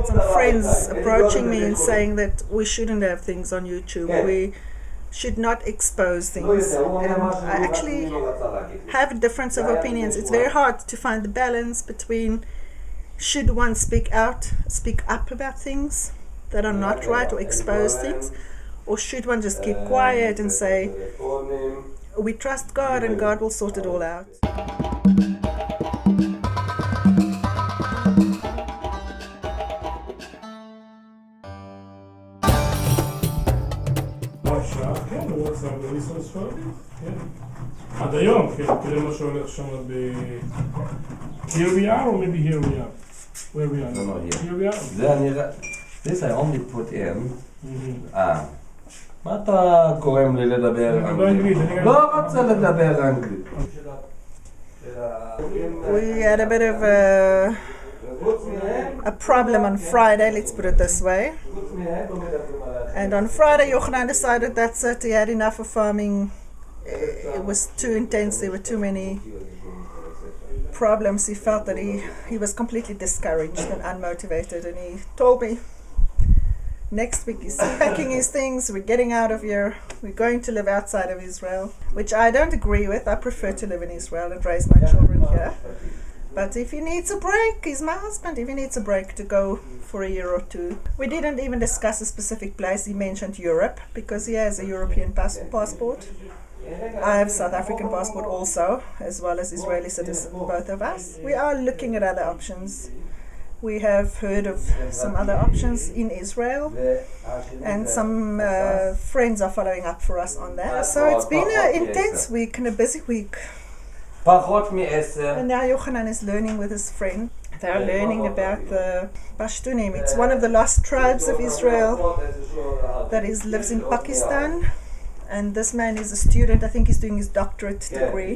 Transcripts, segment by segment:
had some friends approaching me and saying that we shouldn't have things on YouTube. We should not expose things. And I actually have a difference of opinions. It's very hard to find the balance between should one speak up about things that are not right or expose things, or should one just keep quiet and say, we trust God and God will sort it all out. כן, בוואטסאפ, בליסון ספרדית, כן. עד היום, כן, תראה מה שהולך שם Here we are, or maybe here we are? Where we are? No, here we are. זה אני... This I only put in. מה אתה גורם לי לדבר אנגלית? לא רוצה לדבר אנגלית. We had a bit of a problem on Friday, let's put it this way. And on Friday, Yochanan decided that's it. He had enough of farming. It was too intense. There were too many problems. He felt that he was completely discouraged and unmotivated. And he told me next week he's packing his things. We're getting out of here. We're going to live outside of Israel, which I don't agree with. I prefer to live in Israel and raise my children here. But if he needs a break, he's my husband. If he needs a break to go for a year or two. We didn't even discuss a specific place. He mentioned Europe because he has a European passport. I have South African passport also, as well as Israeli citizen, both of us. We are looking at other options. We have heard of some other options in Israel, and some friends are following up for us on that. So it's been an intense week and a busy week. And now Yochanan is learning with his friend. They are learning about the Pashtunim. It's one of the lost tribes of Israel that lives in Pakistan. And this man is a student. I think he's doing his doctorate degree.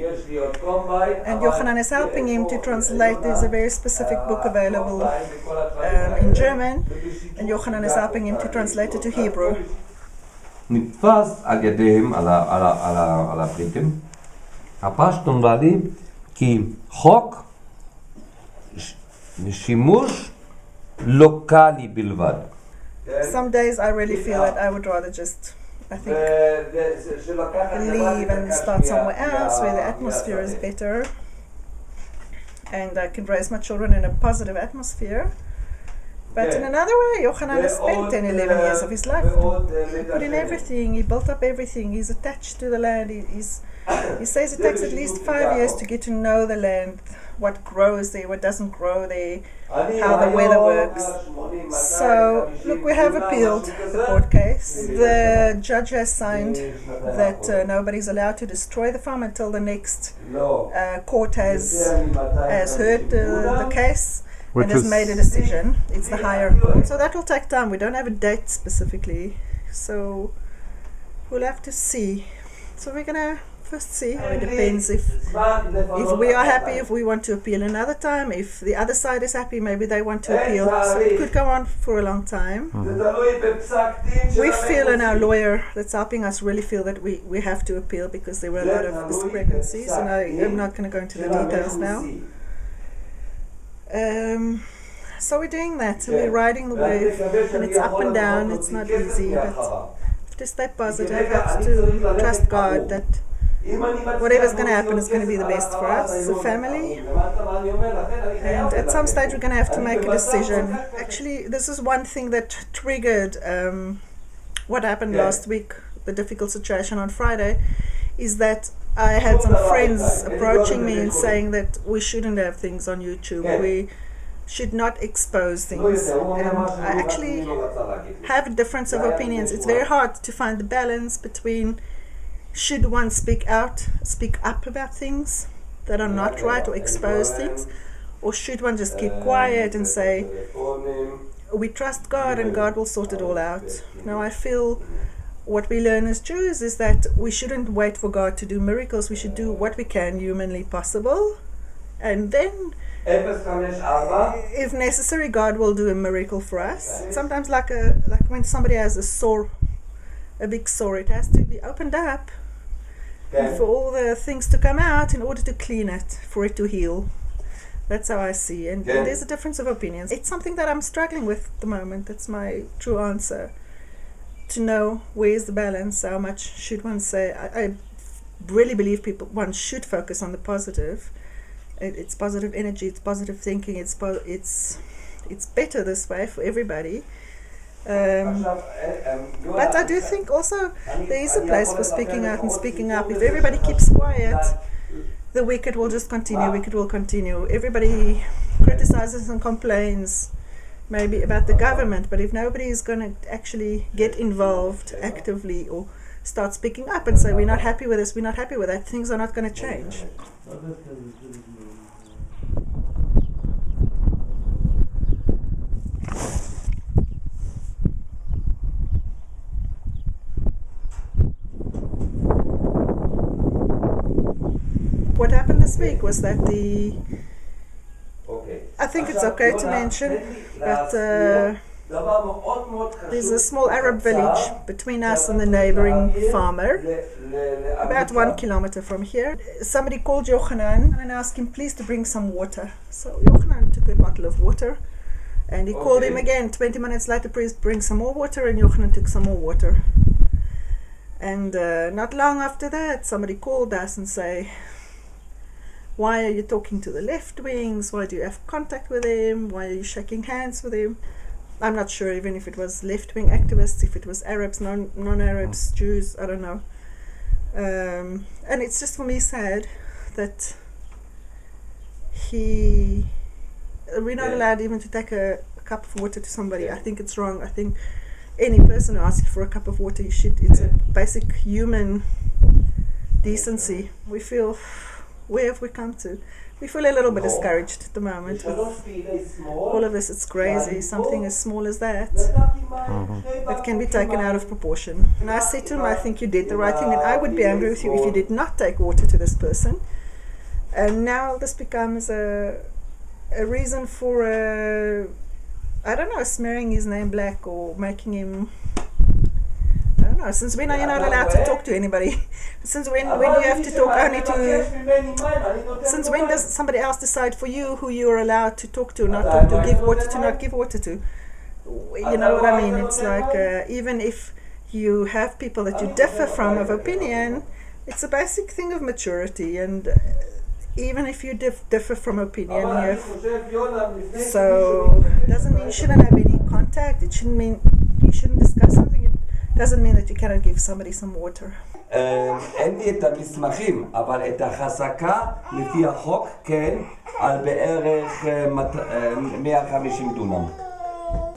And Yochanan is helping him to translate. There's a very specific book available in German. And Yochanan is helping him to translate it to Hebrew. נתפס על ידיהם, על הבריטים, הפשטון ואלי, כי חוק שימוש לוקלי בלבד. Some days I really feel that I would rather just, I think, leave and start somewhere else where the atmosphere is better and I can raise my children in a positive atmosphere. But in another way, Yochanan has spent 10, 11 years of his life. He put in everything, he built up everything, he's attached to the land. He says it takes at least 5 years to get to know the land, what grows there, what doesn't grow there, how the weather works. So, look, we have appealed the court case. The judge has signed that nobody's allowed to destroy the farm until the next court has heard the case. And has made a decision. It's the higher court. So that will take time. We don't have a date specifically. So we'll have to see. So we're going to first see. It depends if we are happy, if we want to appeal another time. If the other side is happy, maybe they want to appeal. So it could go on for a long time. We feel, and our lawyer that's helping us really feel that we have to appeal because there were a lot of discrepancies. And I'm not going to go into the details now. So we're doing that. So we're riding the wave, and it's up and down. It's not easy, but have to stay positive. Have to trust God that whatever's going to happen is going to be the best for us as a family. And at some stage, we're going to have to make a decision. Actually, this is one thing that triggered what happened last week. The difficult situation on Friday is that I had some friends approaching me and saying that we shouldn't have things on YouTube. We should not expose things. And I actually have a difference of opinions. It's very hard to find the balance between should one speak up about things that are not right or expose things, or should one just keep quiet and say, we trust God and God will sort it all out. Now I feel what we learn as Jews is that we shouldn't wait for God to do miracles. We should do what we can humanly possible, and then if necessary, God will do a miracle for us. Sometimes like when somebody has a big sore, it has to be opened up and for all the things to come out in order to clean it, for it to heal. That's how I see, and there's a difference of opinions. It's something that I'm struggling with at the moment. That's my true answer. To know where's the balance, how much should one say. I really believe one should focus on the positive. It's positive energy, it's positive thinking, it's better this way for everybody. But I do think also there is a place for speaking out and speaking up. If everybody keeps quiet, the wicked will just continue, wicked will continue. Everybody criticizes and complains maybe about the government, but if nobody is going to actually get involved actively or start speaking up and say, we're not happy with this, we're not happy with that, things are not going to change. What happened this week was that I think it's okay to mention, but there's a small Arab village between us and the neighboring farmer, about 1 kilometer from here. Somebody called Yochanan and asked him please to bring some water. So Yochanan took a bottle of water and he called him again 20 minutes later, please bring some more water, and Yochanan took some more water. And not long after that somebody called us and say, why are you talking to the left wings? Why do you have contact with him? Why are you shaking hands with him? I'm not sure even if it was left-wing activists, if it was Arabs, non-Arabs, Jews, I don't know. And it's just for me sad that we're not allowed even to take a cup of water to somebody. I think it's wrong. I think any person who asks you for a cup of water, it's a basic human decency. We feel, where have we come to? We feel a little bit discouraged at the moment with all of this. It's crazy. Something as small as that that can be taken out of proportion. And I said to him, I think you did the right thing, and I would be angry with you if you did not take water to this person. And now this becomes a reason for I don't know, smearing his name black or making him, I don't know, since when are you not allowed to talk to anybody? Since when do you have to talk only to, since when does somebody else decide for you who you are allowed to talk to, not talk to, give water to, not give water to? You know what I mean? It's like, even if you have people that you differ from of opinion, it's a basic thing of maturity, and even if you differ from opinion, so it doesn't mean you shouldn't have any contact. It shouldn't mean you shouldn't discuss something. It doesn't mean that you cannot give somebody some water. אין לי את המסמכים, אבל את החזקה לפי החוק כן, על בערך 150 דונם.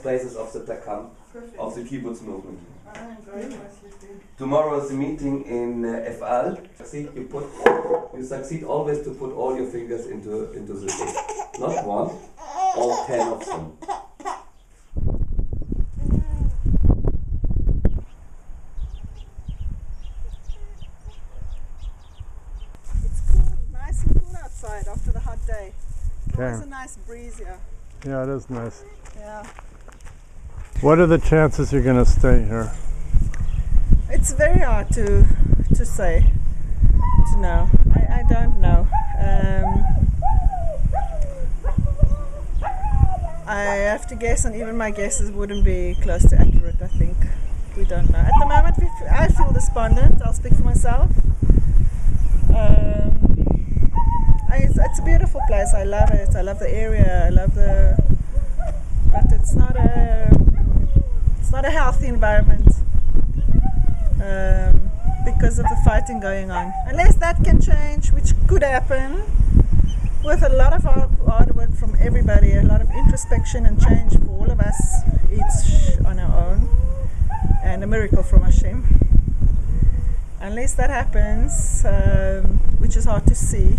Places of the Takam, of the kibbutz movement. Tomorrow is a meeting in Efal. You succeed always to put all your fingers into the cake. Not one, all 10 of them. It's cool, nice and cool outside after the hot day. There's a nice breeze here. Yeah, it is nice. Yeah. What are the chances you're going to stay here? It's very hard to say, to know. I don't know. I have to guess, and even my guesses wouldn't be close to accurate, I think. We don't know. At the moment, I feel despondent. I'll speak for myself. It's a beautiful place. I love it. I love the area. I love but it's not a healthy environment. Because of the fighting going on. Unless that can change, which could happen, with a lot of hard work from everybody, a lot of introspection and change for all of us, each on our own, and a miracle from Hashem. Unless that happens, which is hard to see,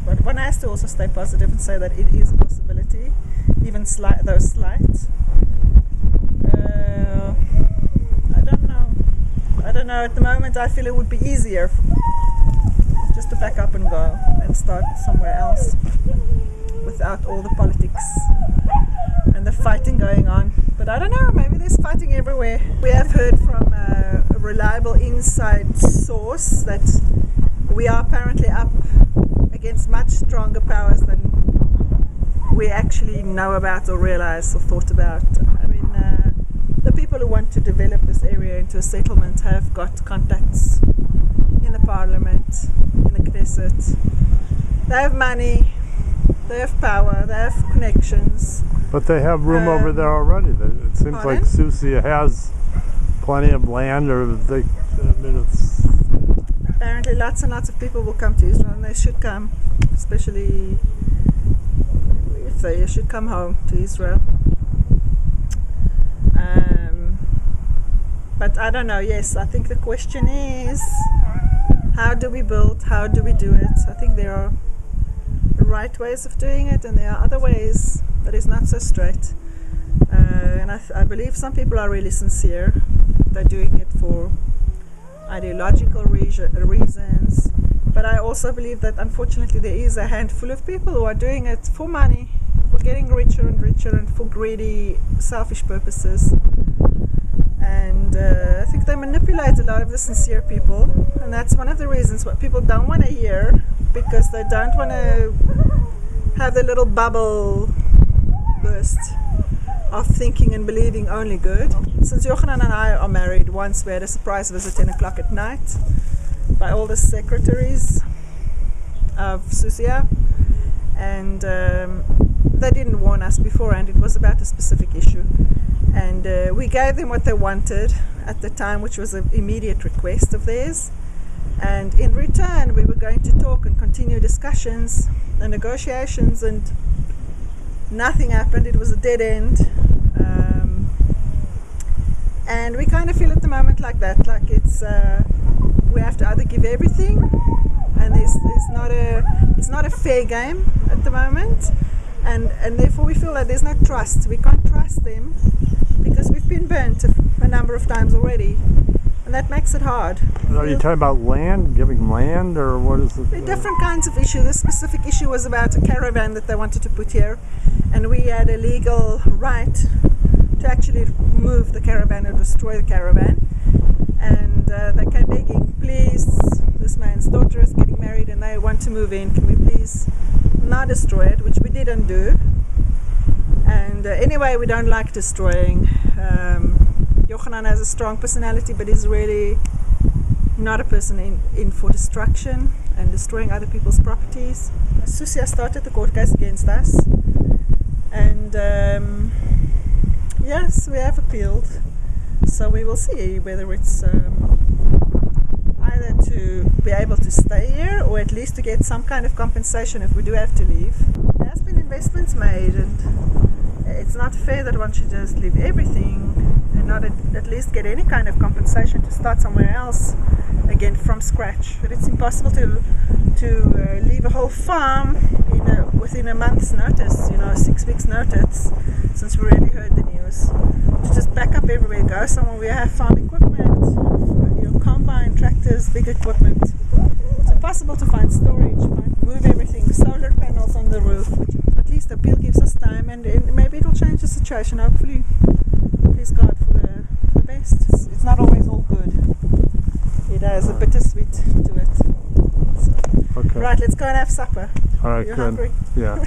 but one has to also stay positive and say that it is a possibility, even though slight. I don't know, at the moment I feel it would be easier just to pack up and go and start somewhere else without all the politics and the fighting going on. But I don't know, maybe there's fighting everywhere. We have heard from a reliable inside source that we are apparently up against much stronger powers than we actually know about or realize or thought about. I mean, the people who want to develop this area into a settlement have got contacts in the parliament, in the Knesset. They have money, they have power, they have connections. But they have room over there already. It seems Pardon? like Susia has plenty of land, or they, I mean, it's... Apparently lots and lots of people will come to Israel, and they should come, especially if they should come home to Israel. But I don't know, yes, I think the question is, how do we build, how do we do it? I think there are right ways of doing it, and there are other ways that is not so straight. And I believe some people are really sincere. They're doing it for ideological reasons, but I also believe that unfortunately there is a handful of people who are doing it for money, for getting richer and richer, and for greedy, selfish purposes. And I think they manipulate a lot of the sincere people, and that's one of the reasons why people don't want to hear, because they don't want to have their little bubble burst of thinking and believing only good. Since Yochanan and I are married, once we had a surprise visit 10 o'clock at night by all the secretaries of Susia, and they didn't warn us beforehand. It was about a specific issue, and we gave them what they wanted at the time, which was an immediate request of theirs, and in return we were going to talk and continue discussions and negotiations, and nothing happened. It was a dead end. And we kind of feel at the moment like that, like it's we have to either give everything, and it's not a fair game at the moment, and therefore we feel that there's no trust. We can't trust them because we've been burnt a number of times already, and that makes it hard. Are you talking about land, giving land, or what is it? There are different kinds of issues. This specific issue was about a caravan that they wanted to put here, and we had a legal right to actually move the caravan or destroy the caravan. And they came begging, please, this man's daughter is getting married and they want to move in, can we please not destroy it, which we didn't do. And anyway, we don't like destroying. Yochanan has a strong personality, but he's really not a person in for destruction and destroying other people's properties. Susia started the court case against us, and yes, we have appealed, so we will see whether it's either to be able to stay here or at least to get some kind of compensation if we do have to leave. There has been investments made, and it's not fair that one should just leave everything and not at least get any kind of compensation to start somewhere else again from scratch. But it's impossible to leave a whole farm within a month's notice, 6 weeks notice, since we already heard the news. To just back up everywhere, go somewhere where you have farm equipment, combine, tractors, big equipment. It's impossible to find storage, move everything, solar panels on the roof. At least the appeal gives us time, and maybe it'll change the situation. Hopefully, please God, for the best. It's not always all good. It has a bittersweet to it. So. Okay. Right, let's go and have supper. All right, You're good. hungry? Yeah.